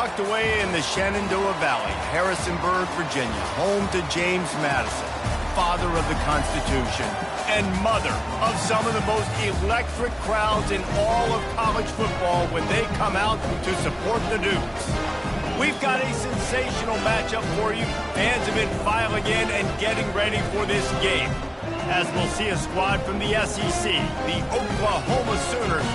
Tucked away in the Shenandoah Valley, Harrisonburg, Virginia, home to James Madison, father of the Constitution and mother of some of the most electric crowds in all of college football when they come out to support the Dukes. We've got a sensational matchup for you. Fans have been filing in and getting ready for this game, as we'll see a squad from the SEC, the Oklahoma Sooners,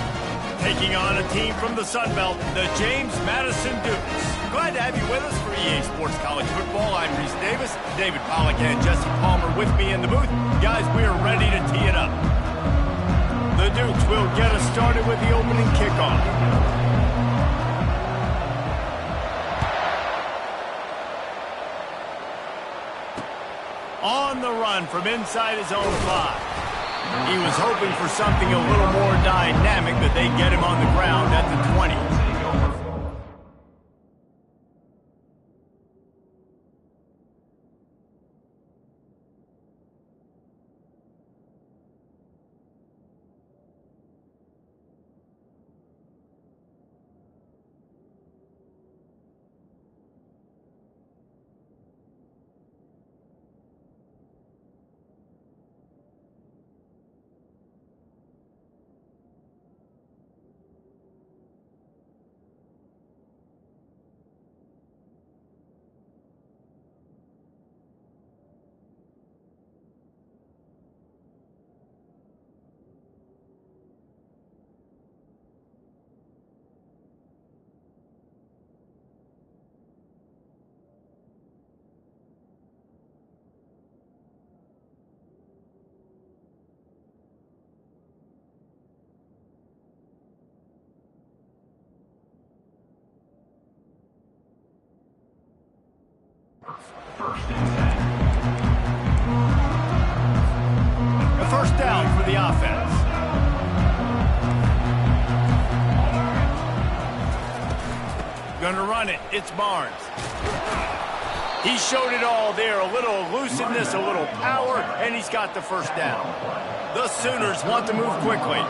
taking on a team from the Sun Belt, the James Madison Dukes. Glad to have you with us for EA Sports College Football. I'm Reese Davis, David Pollack and Jesse Palmer with me in the booth. Guys, we are ready to tee it up. The Dukes will get us started with the opening kickoff. On the run from inside his own 5. He was hoping for something a little more dynamic, but they get him on the ground at the 20. First and 10. A first down for the offense. Gonna run it. It's Barnes. He showed it all there. A little elusiveness, a little power, and he's got the first down. The Sooners want to move quickly.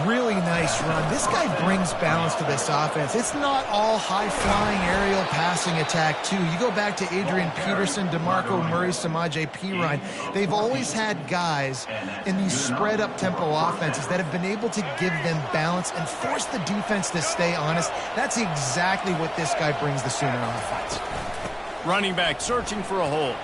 Really nice run. This guy brings balance to this offense. It's not all high-flying aerial passing attack, too. You go back to Adrian Peterson, DeMarco Murray, Samaje Perine. They've always had guys in these spread-up tempo offenses that have been able to give them balance and force the defense to stay honest. That's exactly what this guy brings the Sooner offense. Running back searching for a hole.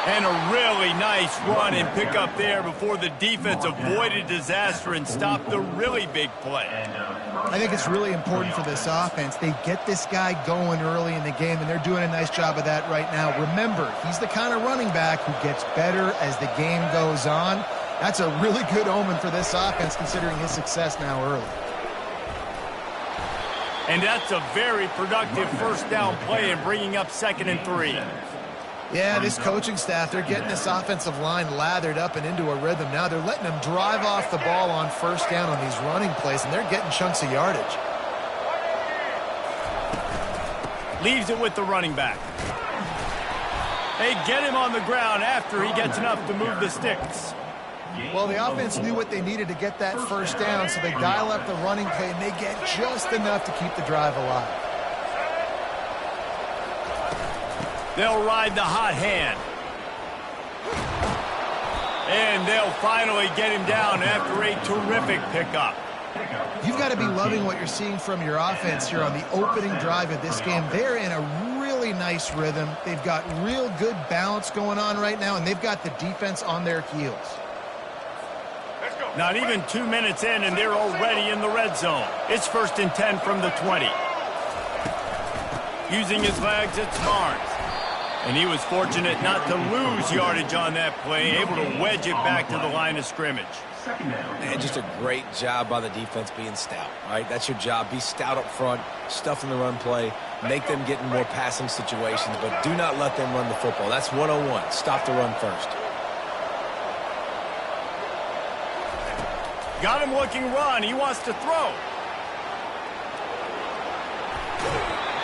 And a really nice run and pick up there before the defense avoided disaster and stopped the really big play. I think it's really important for this offense. They get this guy going early in the game, and they're doing a nice job of that right now. Remember, he's the kind of running back who gets better as the game goes on. That's a really good omen for this offense, considering his success now early. And that's a very productive first down play and bringing up 2nd and 3. Yeah, this coaching staff, they're getting this offensive line lathered up and into a rhythm. Now they're letting them drive off the ball on first down on these running plays, and they're getting chunks of yardage. Leaves it with the running back. They get him on the ground after he gets enough to move the sticks. Well, the offense knew what they needed to get that first down, so they dial up the running play, and they get just enough to keep the drive alive. They'll ride the hot hand. And they'll finally get him down after a terrific pickup. You've got to be loving what you're seeing from your offense here on the opening drive of this game. They're in a really nice rhythm. They've got real good balance going on right now, and they've got the defense on their heels. Not even 2 minutes in, and they're already in the red zone. It's 1st and 10 from the 20. Using his legs, it's Barnes. And he was fortunate not to lose yardage on that play, able to wedge it back to the line of scrimmage. And just a great job by the defense being stout, right? That's your job. Be stout up front, stuff in the run play, make them get in more passing situations, but do not let them run the football. That's 101. Stop the run first. Got him looking run. He wants to throw.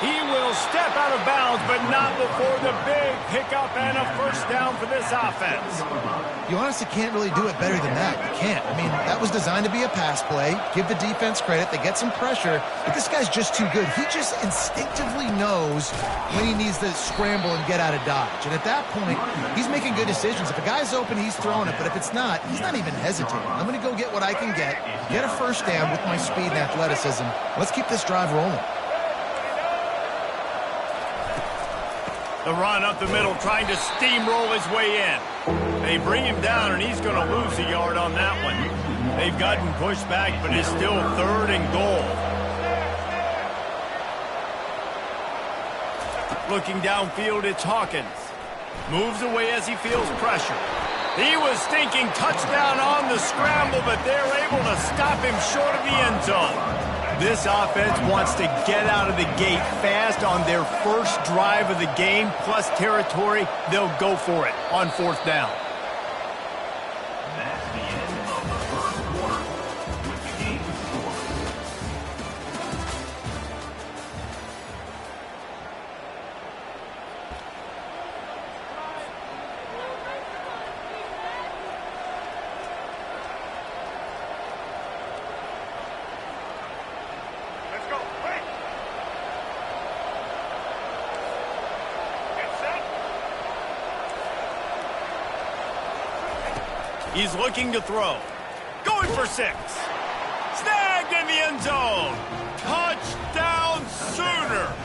He will step out of bounds, but not before the big pickup and a first down for this offense. You honestly can't really do it better than that. You can't. I mean, that was designed to be a pass play. Give the defense credit. They get some pressure, but this guy's just too good. He just instinctively knows when he needs to scramble and get out of dodge. And at that point, he's making good decisions. If a guy's open, he's throwing it. But if it's not, he's not even hesitating. I'm going to go get what I can get a first down with my speed and athleticism. Let's keep this drive rolling. The run up the middle, trying to steamroll his way in. They bring him down, and he's going to lose a yard on that one. They've gotten pushed back, but it's still 3rd and goal. Looking downfield, it's Hawkins. Moves away as he feels pressure. He was thinking touchdown on the scramble, but they're able to stop him short of the end zone. This offense wants to get out of the gate fast on their first drive of the game, plus territory. They'll go for it on 4th down. That's the end of the first quarter with the game score. Let's go. Wait. Get set. He's looking to throw. Going for 6. Snagged in the end zone. Touchdown Sooners.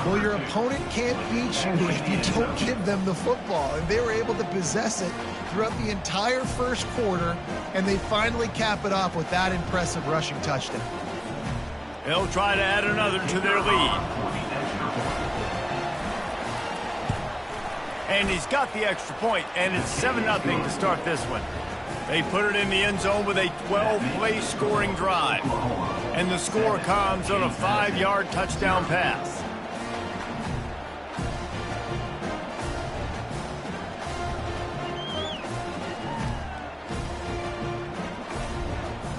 Well, your opponent can't beat you if you don't give them the football. And they were able to possess it throughout the entire first quarter, and they finally cap it off with that impressive rushing touchdown. They'll try to add another to their lead. And he's got the extra point, and it's 7-0 to start this one. They put it in the end zone with a 12-play scoring drive. And the score comes on a 5-yard touchdown pass.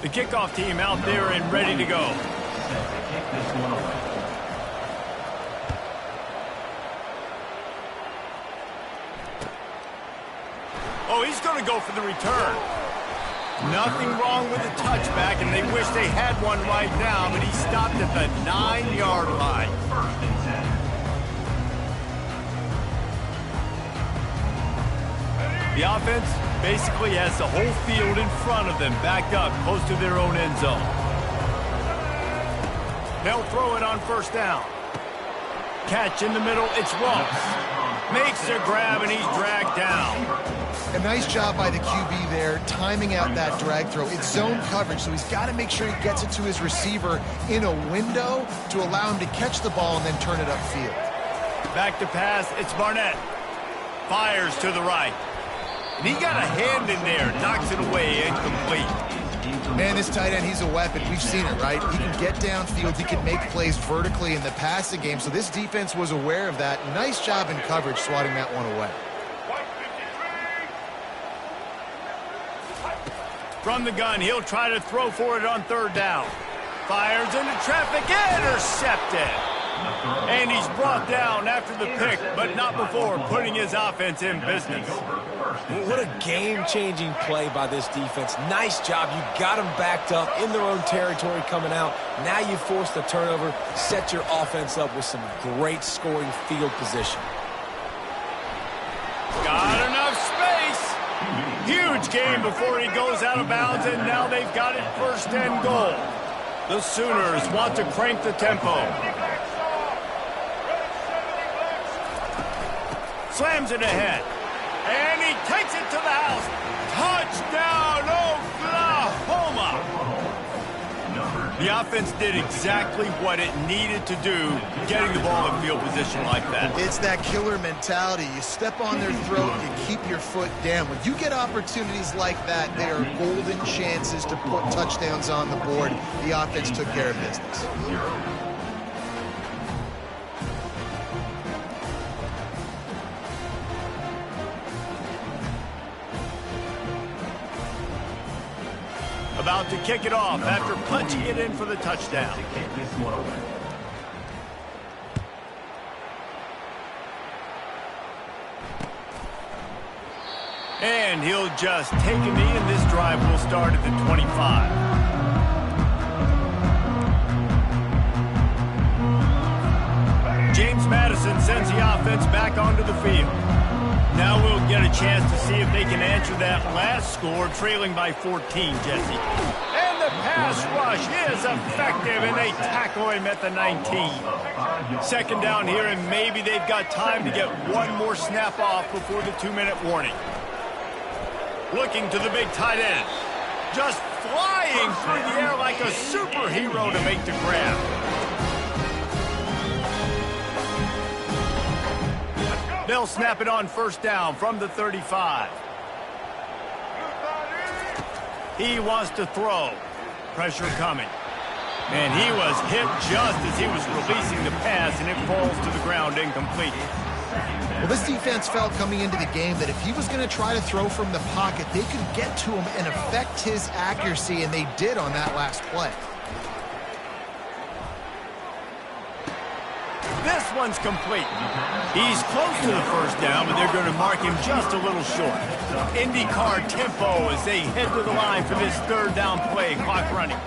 The kickoff team out there and ready to go. Set to kick this one away. Oh, he's going to go for the return. Nothing wrong with the touchback, and they wish they had one right now, but he stopped at the 9-yard line. 1st and 10. The offense basically has the whole field in front of them, backed up close to their own end zone. They'll throw it on 1st down. Catch in the middle, it's Ross. Makes a grab, and he's dragged down. A nice job by the QB there, timing out that drag throw. It's zone coverage, so he's got to make sure he gets it to his receiver in a window to allow him to catch the ball and then turn it upfield. Back to pass, it's Barnett. Fires to the right. And he got a hand in there, knocks it away, incomplete. Man, this tight end, he's a weapon. We've seen it, right? He can get downfield. He can make plays vertically in the passing game. So this defense was aware of that. Nice job in coverage swatting that one away. From the gun, he'll try to throw for it on 3rd down. Fires into traffic, intercepted. And he's brought down after the pick, but not before putting his offense in business. What a game-changing play by this defense. Nice job. You got them backed up in their own territory coming out. Now you force the turnover, set your offense up with some great scoring field position. Got enough space. Huge game before he goes out of bounds, and now they've got it 1st and goal. The Sooners want to crank the tempo. Slams it ahead. And he takes it to the house. Touchdown, Oklahoma! The offense did exactly what it needed to do, getting the ball in field position like that. It's that killer mentality. You step on their throat, you keep your foot down. When you get opportunities like that, they are golden chances to put touchdowns on the board. The offense took care of business. About to kick it off after punching it in for the touchdown. And he'll just take a knee, and this drive will start at the 25. James Madison sends the offense back onto the field. Now we'll get a chance to see if they can answer that last score, trailing by 14, Jesse. And the pass rush is effective, and they tackle him at the 19. Second down here, and maybe they've got time to get one more snap off before the 2-minute warning. Looking to the big tight end. Just flying through the air like a superhero to make the grab. They'll snap it on first down from the 35. He wants to throw. Pressure coming. And he was hit just as he was releasing the pass, and it falls to the ground incomplete. Well, this defense felt coming into the game that if he was going to try to throw from the pocket, they could get to him and affect his accuracy, and they did on that last play. This one's complete. He's close to the first down, but they're going to mark him just a little short. IndyCar tempo as they head to the line for this third down play. Clock running.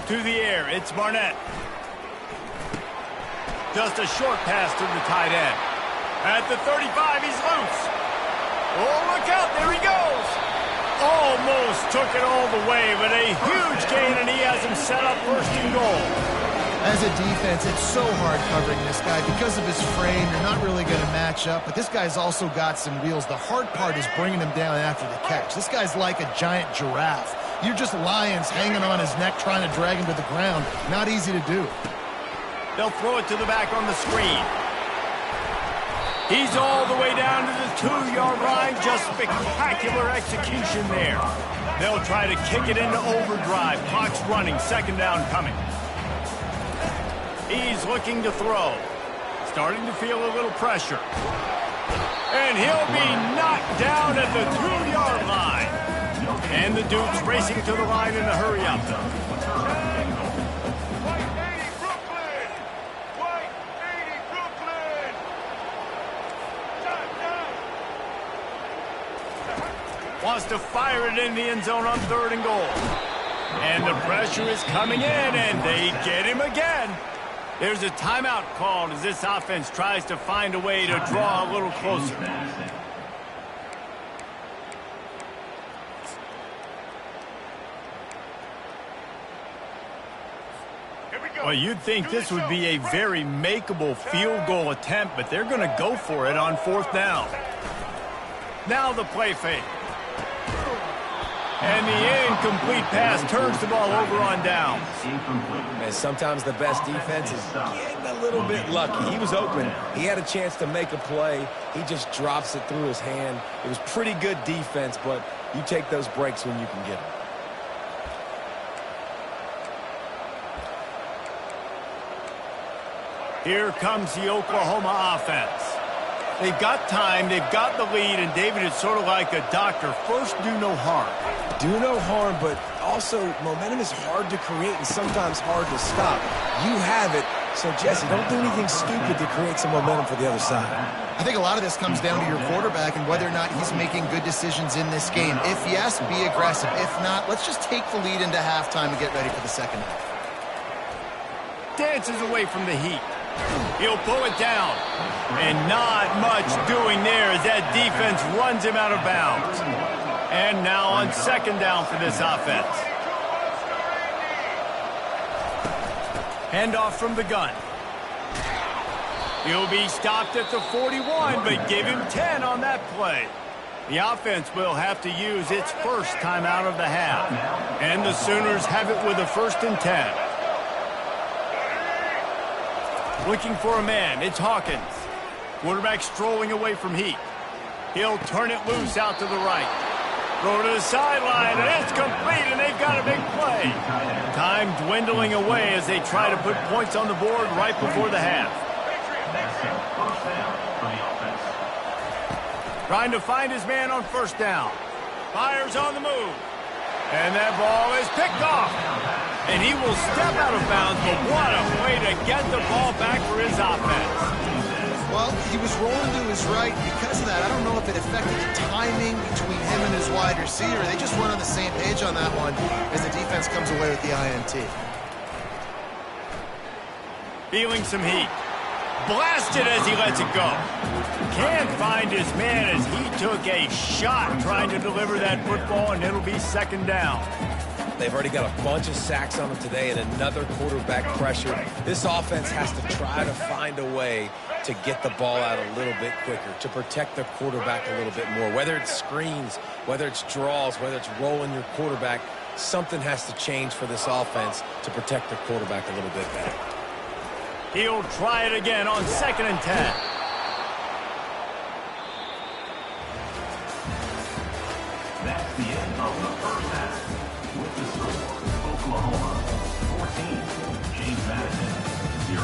To the air, it's Barnett. Just a short pass to the tight end. At the 35, he's loose. Oh, look out, there he goes. Almost took it all the way, but a huge gain, and he has him set up first and goal. As a defense, it's so hard covering this guy. Because of his frame, you're not really going to match up, but this guy's also got some wheels. The hard part is bringing him down after the catch. This guy's like a giant giraffe. You're just lions hanging on his neck trying to drag him to the ground. Not easy to do. They'll throw it to the back on the screen. He's all the way down to the 2-yard line. Just spectacular execution there. They'll try to kick it into overdrive. Clock's running. Second down coming. He's looking to throw. Starting to feel a little pressure. And he'll be knocked down at the 2-yard line. And the Dukes racing to the line in a hurry-up. Wants to fire it in the end zone on third and goal. And the pressure is coming in, and they get him again. There's a timeout called as this offense tries to find a way to draw a little closer. Well, you'd think this would be a very makeable field goal attempt, but they're going to go for it on fourth down. Now the play fake. And the incomplete pass turns the ball over on down. And sometimes the best defense is getting a little bit lucky. He was open. He had a chance to make a play. He just drops it through his hand. It was pretty good defense, but you take those breaks when you can get them. Here comes the Oklahoma offense. They've got time, they've got the lead, and David is sort of like a doctor. First, do no harm. Do no harm, but also momentum is hard to create and sometimes hard to stop. You have it, so Jesse, don't do anything stupid to create some momentum for the other side. I think a lot of this comes down to your quarterback and whether or not he's making good decisions in this game. If yes, be aggressive. If not, let's just take the lead into halftime and get ready for the second half. Dances away from the heat. He'll pull it down. And not much doing there as that defense runs him out of bounds. And now on second down for this offense. Handoff from the gun. He'll be stopped at the 41, but give him 10 on that play. The offense will have to use its first timeout of the half. And the Sooners have it with a 1st and 10. Looking for a man, it's Hawkins. Quarterback strolling away from Heat. He'll turn it loose out to the right. Throw to the sideline, and it's complete, and they've got a big play. Time dwindling away as they try to put points on the board right before the half. Trying to find his man on first down. Fires on the move. And that ball is picked off. And he will step out of bounds, but what a way to get the ball back for his offense. Well, he was rolling to his right. Because of that, I don't know if it affected the timing between him and his wide receiver. They just weren't on the same page on that one as the defense comes away with the INT. Feeling some heat. Blasted as he lets it go. Can't find his man as he took a shot trying to deliver that football, and it'll be second down. They've already got a bunch of sacks on them today and another quarterback pressure. This offense has to try to find a way to get the ball out a little bit quicker, to protect their quarterback a little bit more. Whether it's screens, whether it's draws, whether it's rolling your quarterback, something has to change for this offense to protect their quarterback a little bit better. He'll try it again on 2nd and 10. That's the end of the first half. With the score, Oklahoma 14, James Madison 0.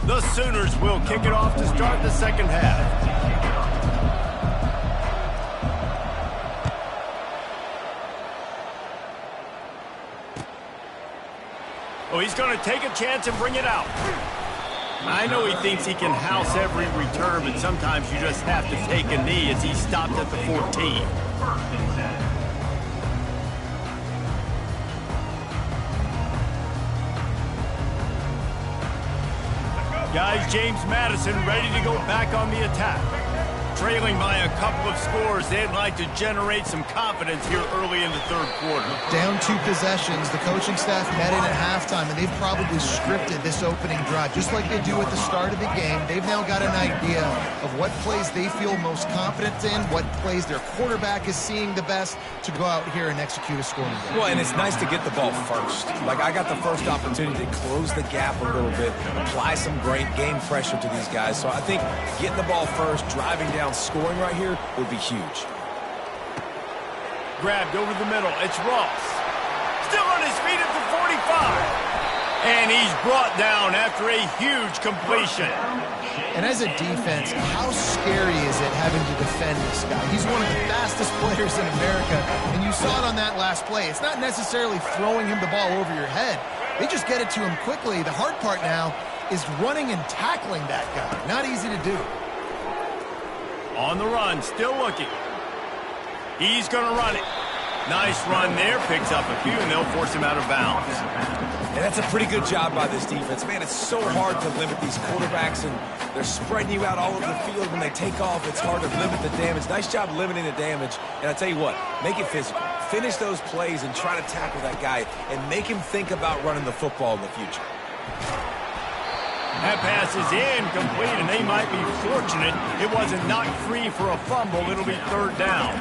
The Sooners will kick it off to start the second half. Oh, he's going to take a chance and bring it out. I know he thinks he can house every return, but sometimes you just have to take a knee as he stopped at the 14. Guys, James Madison ready to go back on the attack. Trailing by a couple of scores, they'd like to generate some confidence here early in the third quarter. Down 2 possessions, the coaching staff met in at halftime, and they've probably scripted this opening drive. Just like they do at the start of the game, they've now got an idea of what plays they feel most confident in, what plays their quarterback is seeing the best to go out here and execute a scoring game. Well, and it's nice to get the ball first. Like, I got the first opportunity to close the gap a little bit, apply some great game pressure to these guys. So I think getting the ball first, driving down, scoring right here would be huge. Grabbed over the middle. It's Ross. Still on his feet at the 45. And he's brought down after a huge completion. And as a defense, how scary is it having to defend this guy? He's one of the fastest players in America, and you saw it on that last play. It's not necessarily throwing him the ball over your head. They just get it to him quickly. The hard part now is running and tackling that guy. Not easy to do. On the run, still looking. He's going to run it. Nice run there, picks up a few, and they'll force him out of bounds. And that's a pretty good job by this defense. Man, it's so hard to limit these quarterbacks, and they're spreading you out all over the field. When they take off, it's hard to limit the damage. Nice job limiting the damage. And I tell you what, make it physical. Finish those plays and try to tackle that guy and make him think about running the football in the future. That pass is incomplete, and they might be fortunate it wasn't knocked free for a fumble. It'll be third down.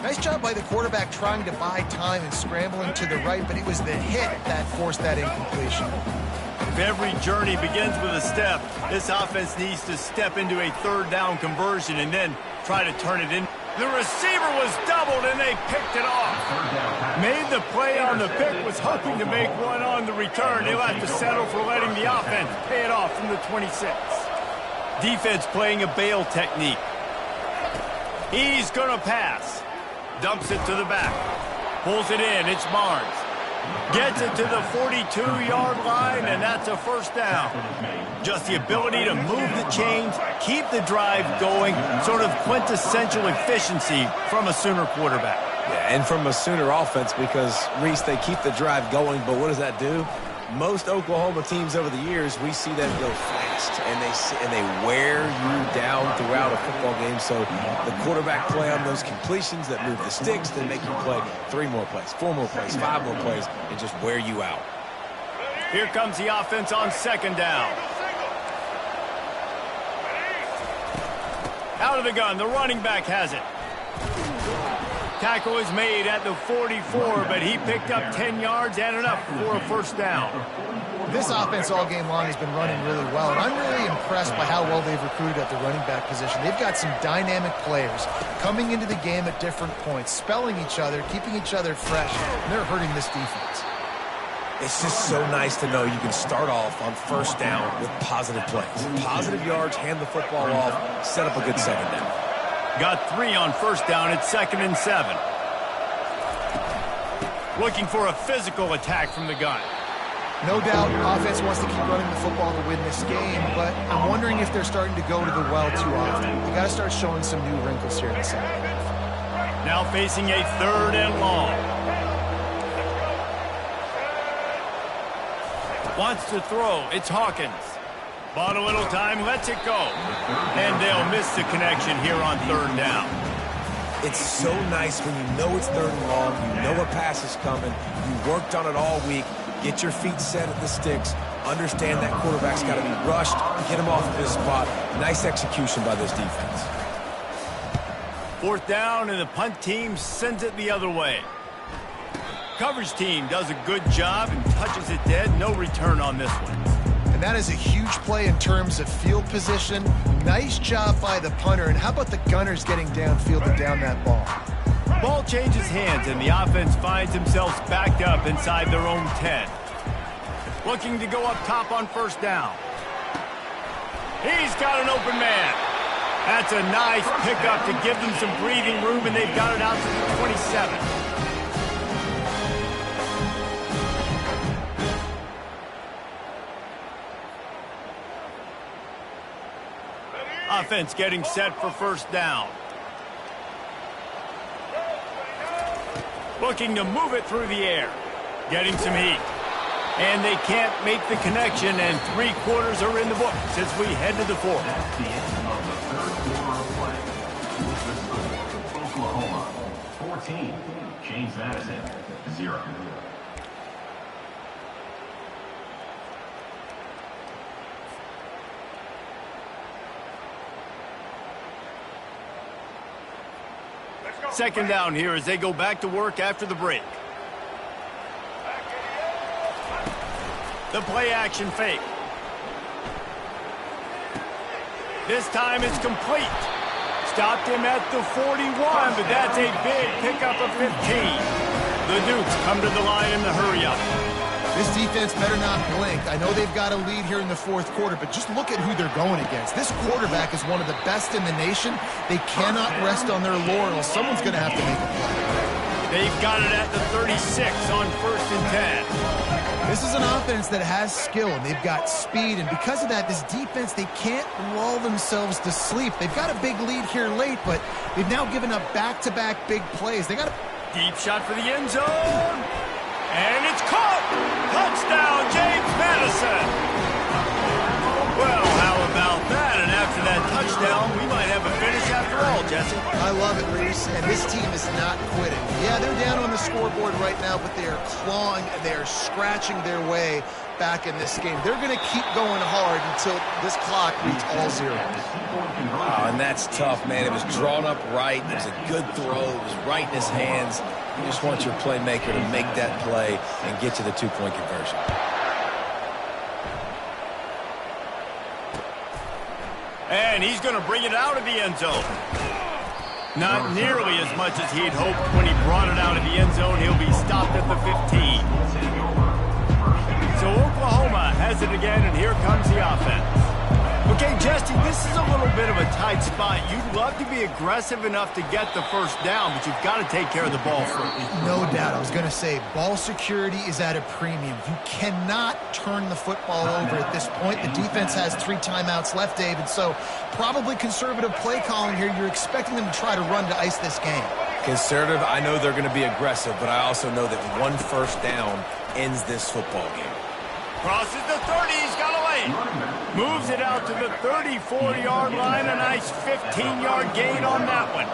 Nice job by the quarterback trying to buy time and scrambling to the right, but it was the hit that forced that incompletion. If every journey begins with a step, this offense needs to step into a third down conversion and then try to turn it in. The receiver was doubled, and they picked it off. Made the play on the pick, was hoping to make one on the return. They'll have to settle for letting the offense pay it off from the 26. Defense playing a bail technique. He's going to pass. Dumps it to the back. Pulls it in. It's Barnes. Gets it to the 42-yard line, and that's a first down. Just the ability to move the chains, keep the drive going, sort of quintessential efficiency from a Sooner quarterback. Yeah, and from a Sooner offense, because, Reese, they keep the drive going, but what does that do? Most Oklahoma teams over the years, we see them go fast, and they wear you down throughout a football game. So the quarterback play on those completions that move the sticks, they make you play 3 more plays, 4 more plays, 5 more plays, and just wear you out. Here comes the offense on second down. Out of the gun, the running back has it. Tackle is made at the 44, but he picked up 10 yards and enough for a first down. This offense all game long has been running really well, and I'm really impressed by how well they've recruited at the running back position. They've got some dynamic players coming into the game at different points, spelling each other, keeping each other fresh, and they're hurting this defense. It's just so nice to know you can start off on first down with positive plays. Positive yards, hand the football off, set up a good second down. Got 3 on first down at 2nd and 7. Looking for a physical attack from the gun. No doubt, offense wants to keep running the football to win this game, but I'm wondering if they're starting to go to the well too often. You got to start showing some new wrinkles here in the second half. Now facing a 3rd and long. Wants to throw. It's Hawkins. Bought a little time, lets it go. And they'll miss the connection here on 3rd down. It's so nice when you know it's 3rd and long, you know a pass is coming, you worked on it all week, get your feet set at the sticks, understand that quarterback's got to be rushed, get him off of his spot. Nice execution by this defense. 4th down, and the punt team sends it the other way. Coverage team does a good job and touches it dead. No return on this one. And that is a huge play in terms of field position. Nice job by the punter. And how about the Gunners getting downfield and down that ball? Ball changes hands, and the offense finds themselves backed up inside their own 10. Looking to go up top on first down. He's got an open man. That's a nice pickup to give them some breathing room, and they've got it out to the 27. Offense getting set for first down. Looking to move it through the air. Getting some heat. And they can't make the connection, and 3 quarters are in the books as we head to the 4th. That's the end of the 3rd quarter of play. With the score, Oklahoma 14, James Madison 0. Second down here as they go back to work after the break. The play action fake. This time it's complete. Stopped him at the 41, but that's a big pickup of 15. The Dukes come to the line in the hurry up. This defense better not blink. I know they've got a lead here in the 4th quarter, but just look at who they're going against. This quarterback is one of the best in the nation. They cannot rest on their laurels. Someone's going to have to make a play. They've got it at the 36 on 1st and 10. This is an offense that has skill, and they've got speed, and because of that, this defense, they can't lull themselves to sleep. They've got a big lead here late, but they've now given up back-to-back big plays. They got a deep shot for the end zone, and it's caught. Touchdown, James Madison. Well, how about that? And after that touchdown, we might have a finish after all, Jesse. I love it, Reese, and this team is not quitting. Yeah, they're down on the scoreboard right now, but they are clawing and they are scratching their way back in this game. They're going to keep going hard until this clock reaches all zeros. Oh, and that's tough, man. It was drawn up right. It was a good throw. It was right in his hands. You just want your playmaker to make that play and get to the 2-point conversion. And he's going to bring it out of the end zone. Not nearly as much as he'd hoped when he brought it out of the end zone. He'll be stopped at the 15. So Oklahoma has it again, and here comes the offense. Okay, Jesse, this is a little bit of a tight spot. You'd love to be aggressive enough to get the first down, but you've got to take care of the ball first. No doubt. I was going to say, ball security is at a premium. You cannot turn the football over at this point. The defense has 3 timeouts left, David, so probably conservative play calling here. You're expecting them to try to run to ice this game. Conservative, I know they're going to be aggressive, but I also know that 1 first down ends this football game. Crosses the 30, he's got away. Moves it out to the 34-yard line. A nice 15-yard gain on that one.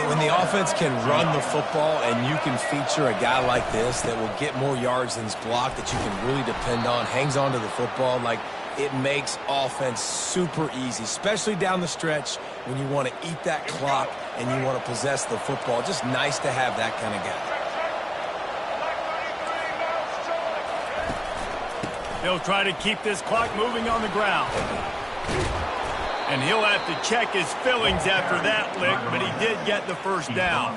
When the offense can run the football and you can feature a guy like this that will get more yards than his block, that you can really depend on, hangs on to the football, like it makes offense super easy, especially down the stretch when you want to eat that clock and you want to possess the football. Just nice to have that kind of guy. They'll try to keep this clock moving on the ground. And he'll have to check his fillings after that lick, but he did get the first down.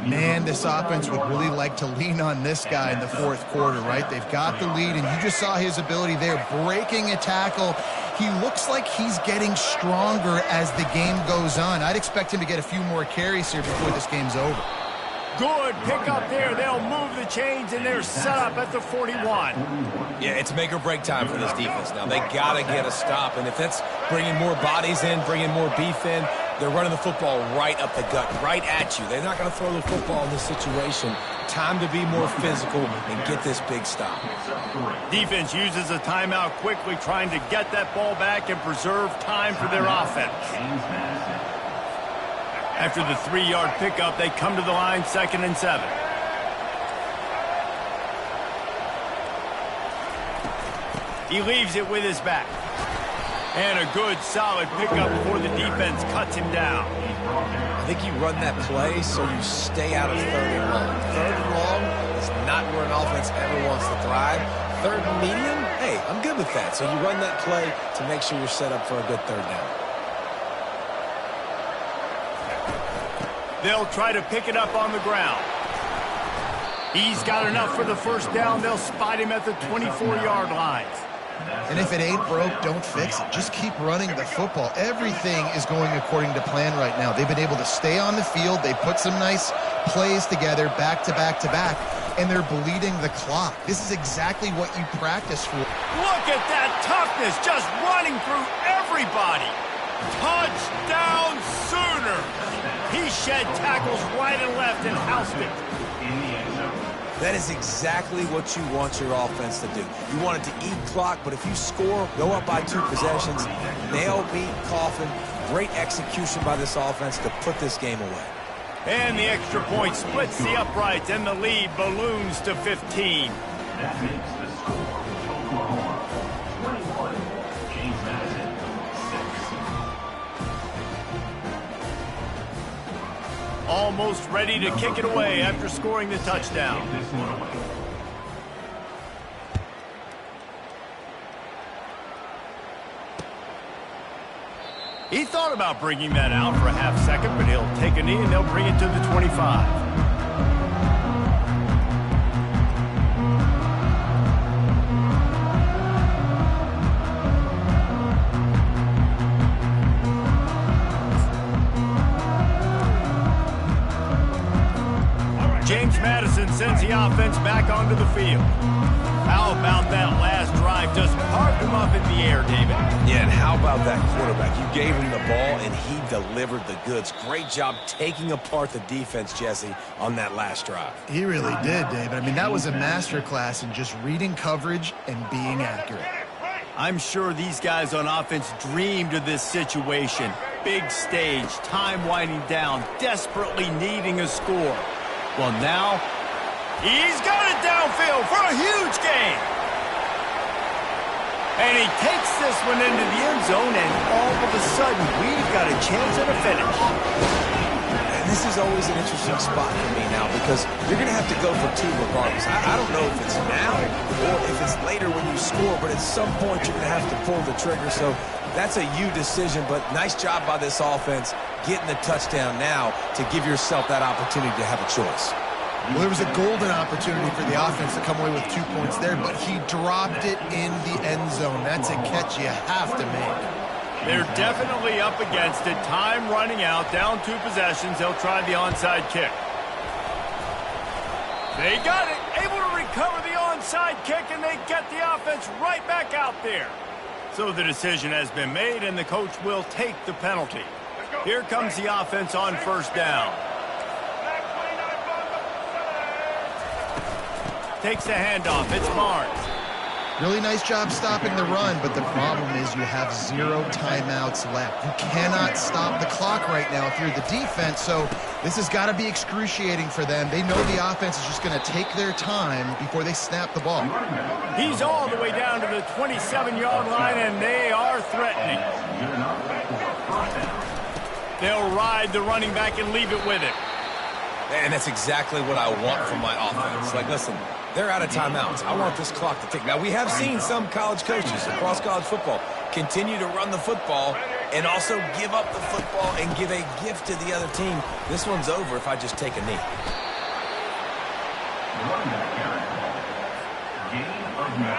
Man, this offense would really like to lean on this guy in the fourth quarter, right? They've got the lead, and you just saw his ability there, breaking a tackle. He looks like he's getting stronger as the game goes on. I'd expect him to get a few more carries here before this game's over. Good pick up there. They'll move the chains, and they're set up at the 41. Yeah, it's make or break time for this defense now. They got to get a stop, and if that's bringing more bodies in, bringing more beef in, they're running the football right up the gut, right at you. They're not going to throw the football in this situation. Time to be more physical and get this big stop. Defense uses a timeout quickly, trying to get that ball back and preserve time for their offense. After the 3-yard pickup, they come to the line, 2nd and 7. He leaves it with his back. And a good, solid pickup before the defense cuts him down. I think you run that play so you stay out of 3rd and long. 3rd and long is not where an offense ever wants to thrive. 3rd and medium, hey, I'm good with that. So you run that play to make sure you're set up for a good 3rd down. They'll try to pick it up on the ground. He's got enough for the 1st down. They'll spot him at the 24-yard line. And if it ain't broke, don't fix it. Just keep running the football. Everything is going according to plan right now. They've been able to stay on the field. They put some nice plays together back to back to back, and they're bleeding the clock. This is exactly what you practice for. Look at that toughness, just running through everybody. Touchdown Sooners! He shed tackles right and left and housed it. That is exactly what you want your offense to do. You want it to eat clock, but if you score, go up by 2 possessions, nail, beat, coffin, great execution by this offense to put this game away. And the extra point splits the uprights, and the lead balloons to 15. That makes the score Oklahoma 21, James Madison 6. Almost ready to kick it away after scoring the touchdown. This one away. He thought about bringing that out for a half second, but he'll take a knee and they'll bring it to the 25. James Madison sends the offense back onto the field. How about that last drive? Just carved him up in the air, David. Yeah, and how about that quarterback? You gave him the ball, and he delivered the goods. Great job taking apart the defense, Jesse, on that last drive. He really did, David. I mean, that was a masterclass in just reading coverage and being accurate. I'm sure these guys on offense dreamed of this situation. Big stage, time winding down, desperately needing a score. Well, now, he's got it downfield for a huge gain. And he takes this one into the end zone, and all of a sudden, we've got a chance at a finish. And this is always an interesting spot for me now because you're going to have to go for 2 regardless. I don't know if it's now or if it's later when you score, but at some point you're going to have to pull the trigger. So that's a you decision, but nice job by this offense getting the touchdown now to give yourself that opportunity to have a choice. Well, there was a golden opportunity for the offense to come away with 2 points there, but he dropped it in the end zone. That's a catch you have to make. They're definitely up against it. Time running out, down 2 possessions. They'll try the onside kick. They got it, able to recover the onside kick, and they get the offense right back out there. So the decision has been made, and the coach will take the penalty. Here comes the offense on 1st down. Takes the handoff. It's Barnes. Really nice job stopping the run, but the problem is you have 0 timeouts left. You cannot stop the clock right now if you're the defense, so this has got to be excruciating for them. They know the offense is just going to take their time before they snap the ball. He's all the way down to the 27-yard line, and they are threatening. They'll ride the running back and leave it with it. And that's exactly what I want from my offense. Like, listen, they're out of timeouts. I want this clock to tick. Now, we have seen some college coaches across college football continue to run the football and also give up the football and give a gift to the other team. This one's over if I just take a knee.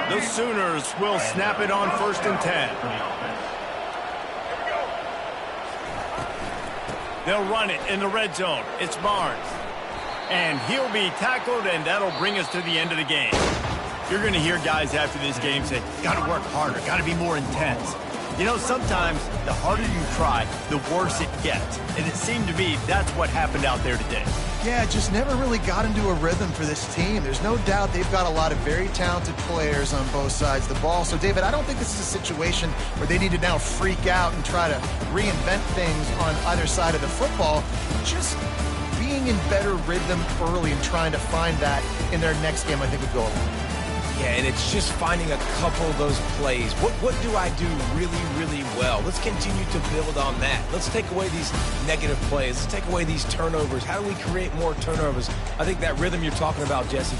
The Sooners will snap it on 1st and 10. They'll run it in the red zone. It's Barnes. And he'll be tackled, and that'll bring us to the end of the game. You're going to hear guys after this game say, got to work harder, got to be more intense. You know, sometimes the harder you try, the worse it gets. And it seemed to me that's what happened out there today. Yeah, just never really got into a rhythm for this team. There's no doubt they've got a lot of very talented players on both sides of the ball. So, David, I don't think this is a situation where they need to now freak out and try to reinvent things on either side of the football. Just being in better rhythm early and trying to find that in their next game, I think would go a long way. Yeah, and it's just finding a couple of those plays. What do I do really, really well? Let's continue to build on that. Let's take away these negative plays. Let's take away these turnovers. How do we create more turnovers? I think that rhythm you're talking about, Jesse.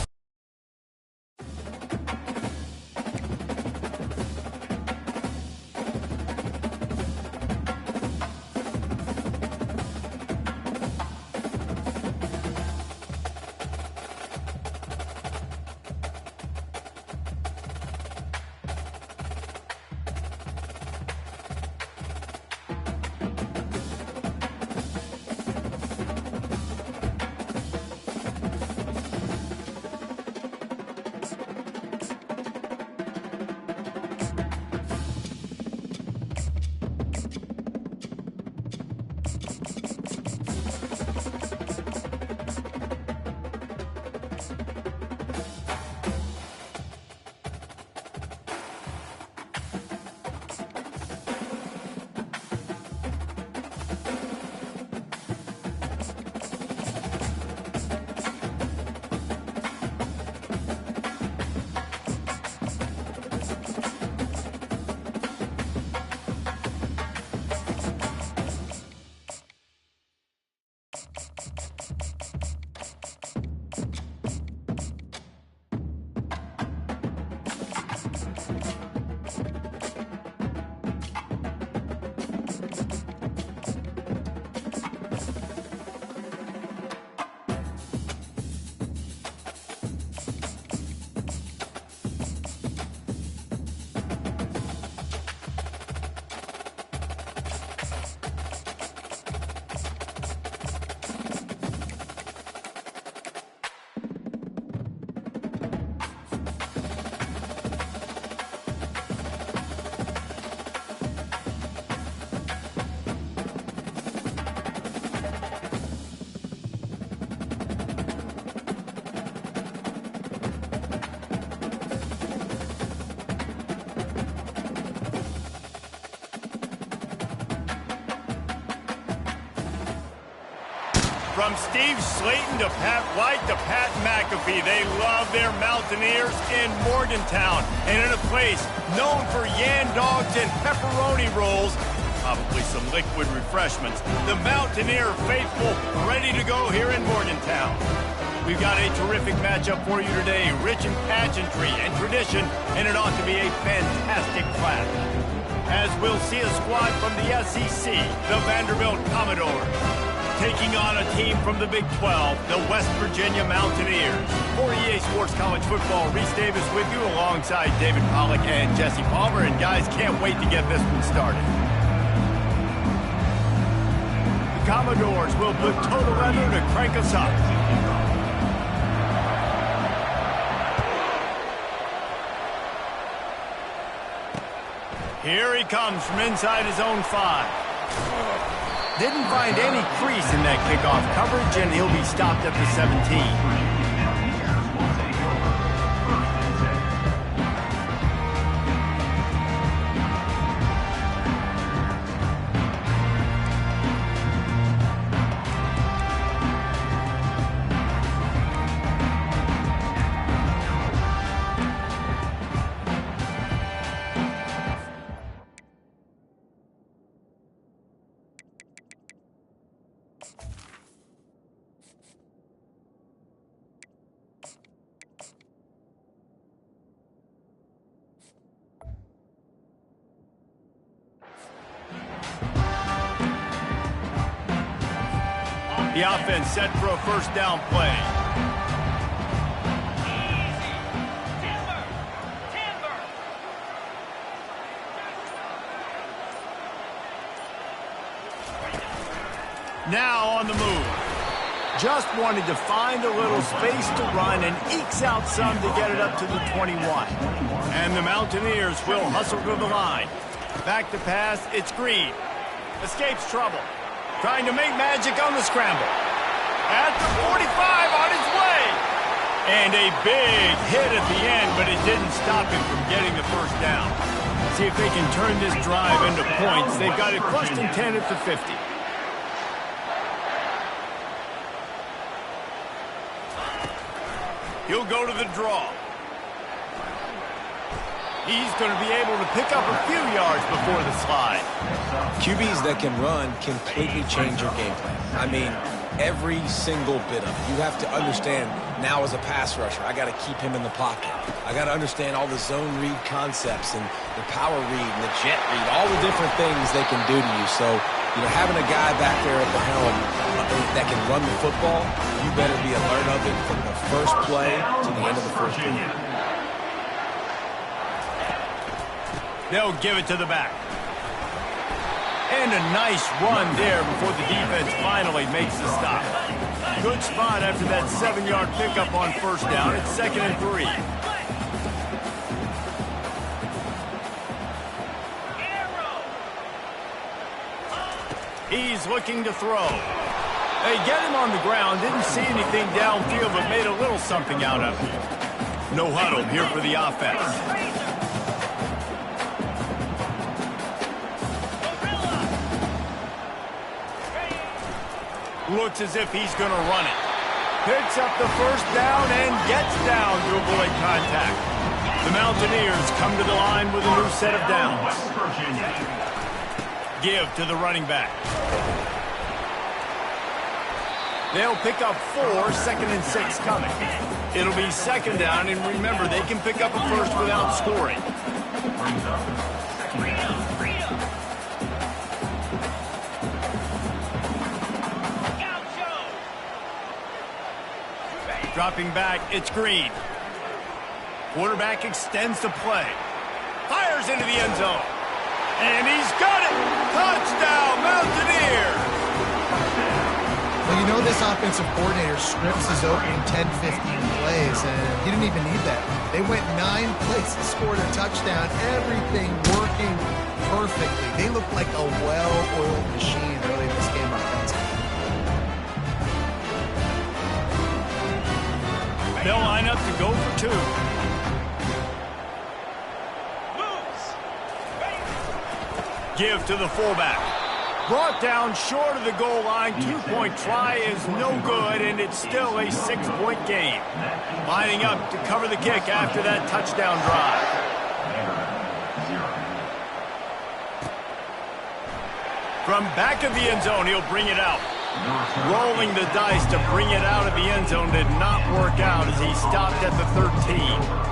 From Steve Slayton to Pat White to Pat McAfee, they love their Mountaineers in Morgantown. And in a place known for Yan Dogs and pepperoni rolls, probably some liquid refreshments, the Mountaineer faithful ready to go here in Morgantown. We've got a terrific matchup for you today, rich in pageantry and tradition, and it ought to be a fantastic clash. As we'll see a squad from the SEC, the Vanderbilt Commodores, taking on a team from the Big 12, the West Virginia Mountaineers. For EA Sports College Football, Reese Davis with you alongside David Pollack and Jesse Palmer. And guys, can't wait to get this one started. The Commodores will put total leather to crank us up. Here he comes from inside his own 5. Didn't find any crease in that kickoff coverage, and he'll be stopped at the 17. The offense set for a first down play. Now on the move. Just wanted to find a little space to run and ekes out some to get it up to the 21. And the Mountaineers will hustle to the line. Back to pass, it's Green. Escapes trouble. Trying to make magic on the scramble. At the 45 on his way. And a big hit at the end, but it didn't stop him from getting the first down. See if they can turn this drive into points. They've got it first and 10 at the 50. He'll go to the draw. He's going to be able to pick up a few yards before the slide. QBs that can run completely change your game plan. I mean, every single bit of it. You have to understand now as a pass rusher, I got to keep him in the pocket. I got to understand all the zone read concepts and the power read and the jet read, all the different things they can do to you. So, you know, having a guy back there at the helm that can run the football, you better be alert of it from the first play to the end of the first play. They'll give it to the back. And a nice run there before the defense finally makes the stop. Good spot after that 7-yard pickup on first down. It's 2nd and 3. He's looking to throw. They get him on the ground. Didn't see anything downfield, but made a little something out of it. No huddle here for the offense. Looks as if he's going to run it. Picks up the first down and gets down to avoid contact. The Mountaineers come to the line with a new set of downs. Give to the running back. They'll pick up 4, 2nd and 6 coming. It'll be 2nd down, and remember, they can pick up a first without scoring. Dropping back, it's Green. Quarterback extends the play. Fires into the end zone. And he's got it! Touchdown, Mountaineers! Well, you know this offensive coordinator scripts his opening 10, 15 plays, and he didn't even need that. They went 9 plays and scored a touchdown. Everything working perfectly. They look like a well-oiled machine early in this game offensively. They'll line up to go for 2. Give to the fullback. Brought down short of the goal line. 2-point try is no good, and it's still a 6-point game. Lining up to cover the kick after that touchdown drive. From back of the end zone, he'll bring it out. Rolling the dice to bring it out of the end zone did not work out as he stopped at the 13.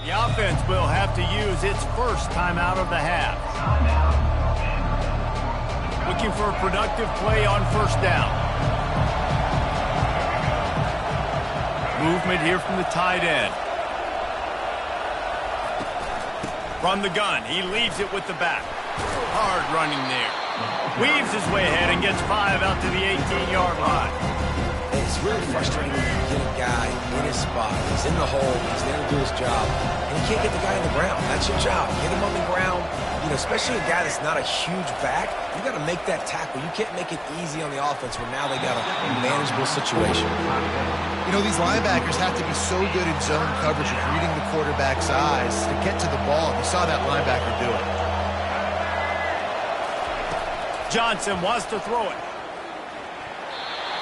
The offense will have to use its first timeout of the half. Looking for a productive play on first down. Movement here from the tight end. From the gun, he leaves it with the back. Hard running there. Weaves his way ahead and gets 5 out to the 18-yard line. It's really frustrating when you get a guy in his spot. He's in the hole. He's there to do his job. And you can't get the guy on the ground. That's your job. Get him on the ground. You know, especially a guy that's not a huge back. You got to make that tackle. You can't make it easy on the offense where now they got a manageable situation. You know, these linebackers have to be so good in zone coverage of reading the quarterback's eyes to get to the ball. You saw that linebacker do it. Johnson wants to throw it.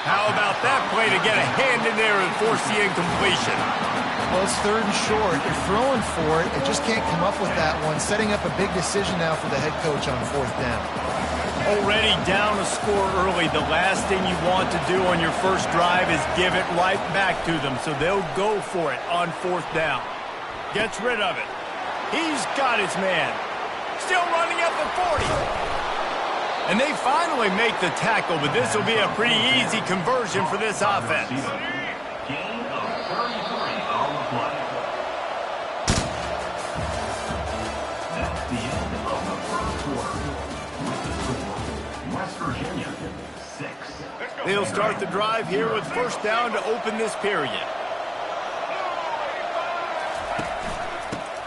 How about that play to get a hand in there and force the incompletion? Well, it's 3rd and short. You're throwing for it. It just can't come up with that one. Setting up a big decision now for the head coach on 4th down. Already down a score early. The last thing you want to do on your first drive is give it right back to them, so they'll go for it on 4th down. Gets rid of it. He's got his man. Still running up the 40. And they finally make the tackle, but this will be a pretty easy conversion for this offense. Gain of 33 on the play. That's the end of the first quarter. With the score, West Virginia 6. They'll start the drive here with 1st down to open this period.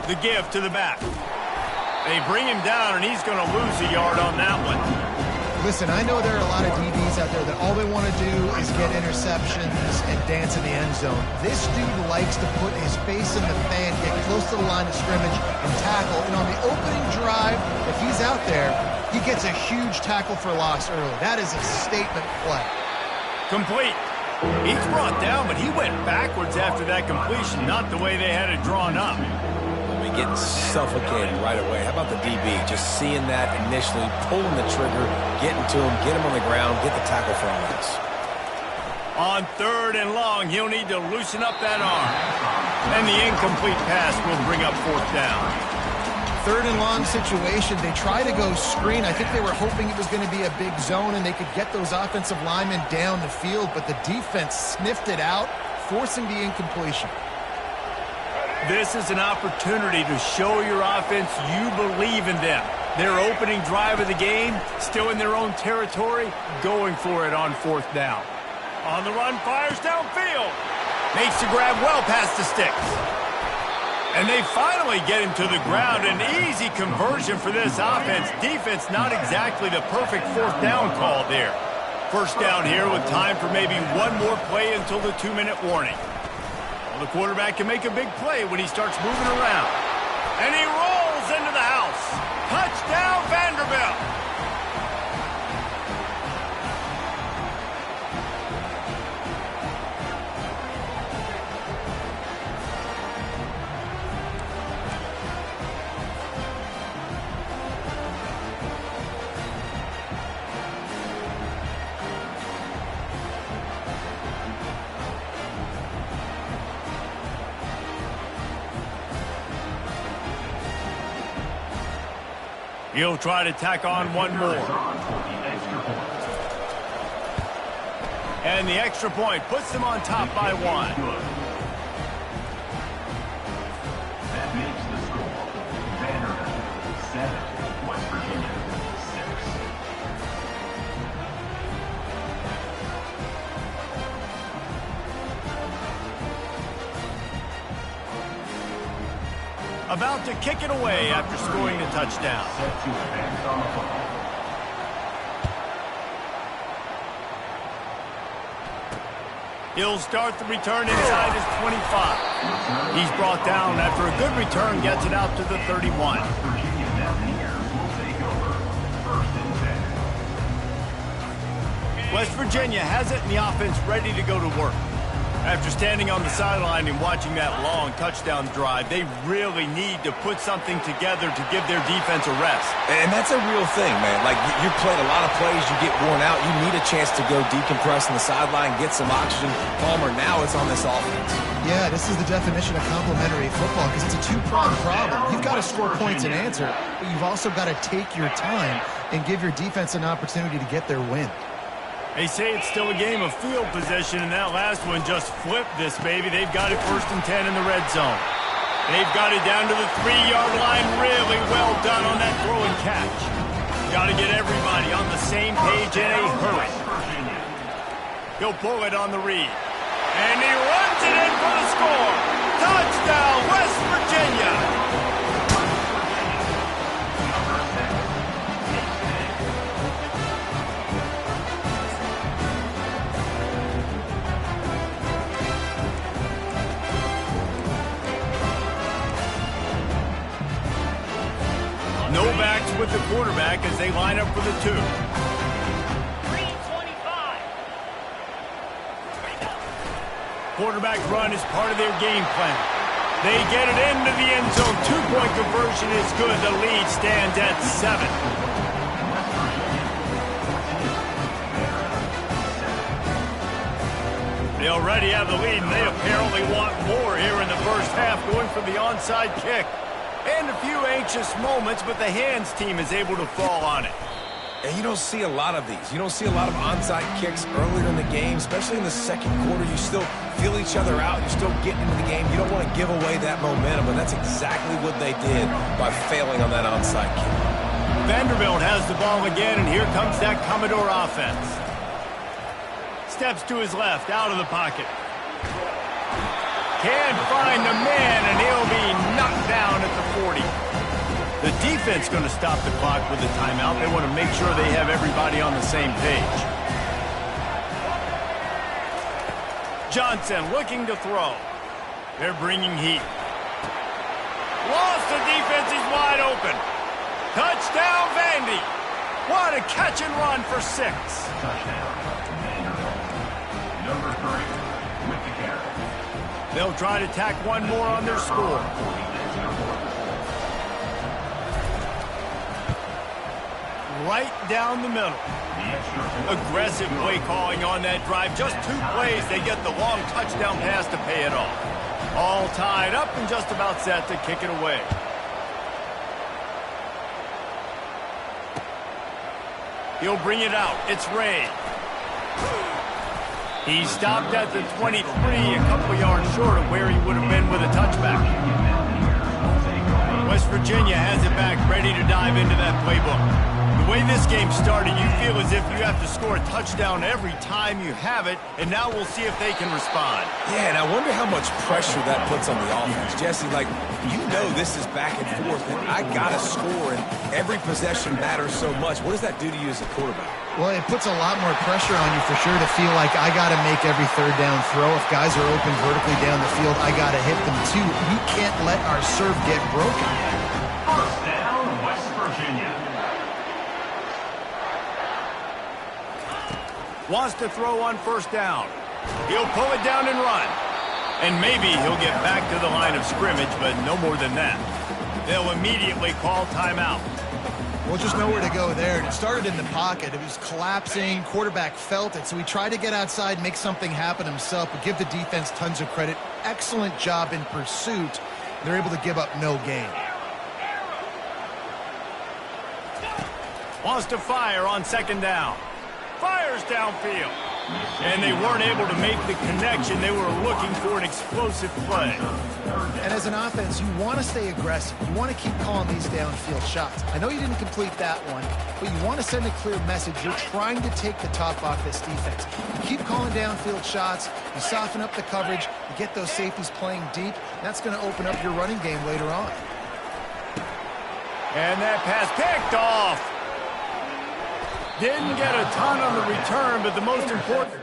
The give to the back. They bring him down, and he's going to lose a yard on that one. Listen, I know there are a lot of DBs out there that all they want to do is get interceptions and dance in the end zone. This dude likes to put his face in the fan, get close to the line of scrimmage, and tackle. And on the opening drive, if he's out there, he gets a huge tackle for loss early. That is a statement play. Complete. He's brought down, but he went backwards after that completion, not the way they had it drawn up. Getting suffocated right away. How about the DB? Just seeing that initially, pulling the trigger, getting to him, get him on the ground, get the tackle for a loss. On 3rd and long, he'll need to loosen up that arm. And the incomplete pass will bring up 4th down. 3rd and long situation. They try to go screen. I think they were hoping it was going to be a big zone and they could get those offensive linemen down the field, but the defense sniffed it out, forcing the incompletion. This is an opportunity to show your offense you believe in them. Their opening drive of the game, still in their own territory, going for it on 4th down. On the run, fires downfield. Makes the grab well past the sticks. And they finally get him to the ground. An easy conversion for this offense. Defense not exactly the perfect 4th down call there. 1st down here with time for maybe one more play until the 2-minute warning. The quarterback can make a big play when he starts moving around. And he rolls into the house. Touchdown, Vanderbilt. He'll try to tack on one more. And the extra point puts them on top by 1. That makes the score. Vanderbilt 7, West Virginia 6. About to kick it away after scoring the touchdown. He'll start the return inside his 25. He's brought down after a good return, gets it out to the 31. West Virginia has it and the offense ready to go to work. After standing on the sideline and watching that long touchdown drive, they really need to put something together to give their defense a rest. And that's a real thing, man. Like, you played a lot of plays, you get worn out, you need a chance to go decompress on the sideline, get some oxygen. Palmer, now it's on this offense. Yeah, this is the definition of complementary football because it's a two-pronged problem. You've got to score points and answer, but you've also got to take your time and give your defense an opportunity to get their win. They say it's still a game of field position, and that last one just flipped this baby. They've got it 1st and 10 in the red zone. They've got it down to the 3-yard line. Really well done on that throw and catch. Got to get everybody on the same page in a hurry. He'll pull it on the read. And he runs it in for the score. Touchdown, West Virginia. No backs with the quarterback as they line up for the 2. quarterback run is part of their game plan. They get it into the end zone. Two-point conversion is good. The lead stands at 7. They already have the lead, and they apparently want more here in the first half, going for the onside kick. And a few anxious moments, but the hands team is able to fall on it. And you don't see a lot of these. You don't see a lot of onside kicks earlier in the game, especially in the second quarter. You still feel each other out. You're still getting into the game. You don't want to give away that momentum, and that's exactly what they did by failing on that onside kick. Vanderbilt has the ball again, and here comes that Commodore offense. Steps to his left, out of the pocket. Can't find the man, and he'll be knocked down at the 40. The defense going to stop the clock with a timeout. They want to make sure they have everybody on the same page. Johnson looking to throw. They're bringing heat. Lost, the defense is wide open. Touchdown, Vandy. What a catch and run for 6. Touchdown. Number 3 with the carry. They'll try to tack one more on their score. Right down the middle. Aggressive play calling on that drive. Just 2 plays, they get the long touchdown pass to pay it off. All tied up and just about set to kick it away. He'll bring it out. It's Ray. He stopped at the 23, a couple yards short of where he would have been with a touchback. West Virginia has it back, ready to dive into that playbook. The way this game started, you feel as if you have to score a touchdown every time you have it, and now we'll see if they can respond. Yeah, and I wonder how much pressure that puts on the offense. Jesse, like, you know this is back and forth, and I got to score, and every possession matters so much. What does that do to you as a quarterback? Well, it puts a lot more pressure on you for sure to feel like I got to make every third down throw. If guys are open vertically down the field, I got to hit them too. We can't let our serve get broken. First down, West Virginia. Wants to throw on first down. He'll pull it down and run. And maybe he'll get back to the line of scrimmage, but no more than that. They'll immediately call timeout. Well, just nowhere to go there. And it started in the pocket. It was collapsing. Quarterback felt it. So he tried to get outside, make something happen himself, but give the defense tons of credit. Excellent job in pursuit. They're able to give up no gain. Wants to fire on second down. Fires downfield. And they weren't able to make the connection. They were looking for an explosive play. And as an offense, you want to stay aggressive. You want to keep calling these downfield shots. I know you didn't complete that one, but you want to send a clear message. You're trying to take the top off this defense. You keep calling downfield shots. You soften up the coverage. You get those safeties playing deep. That's going to open up your running game later on. And that pass picked off. Didn't get a ton on the return, but the most important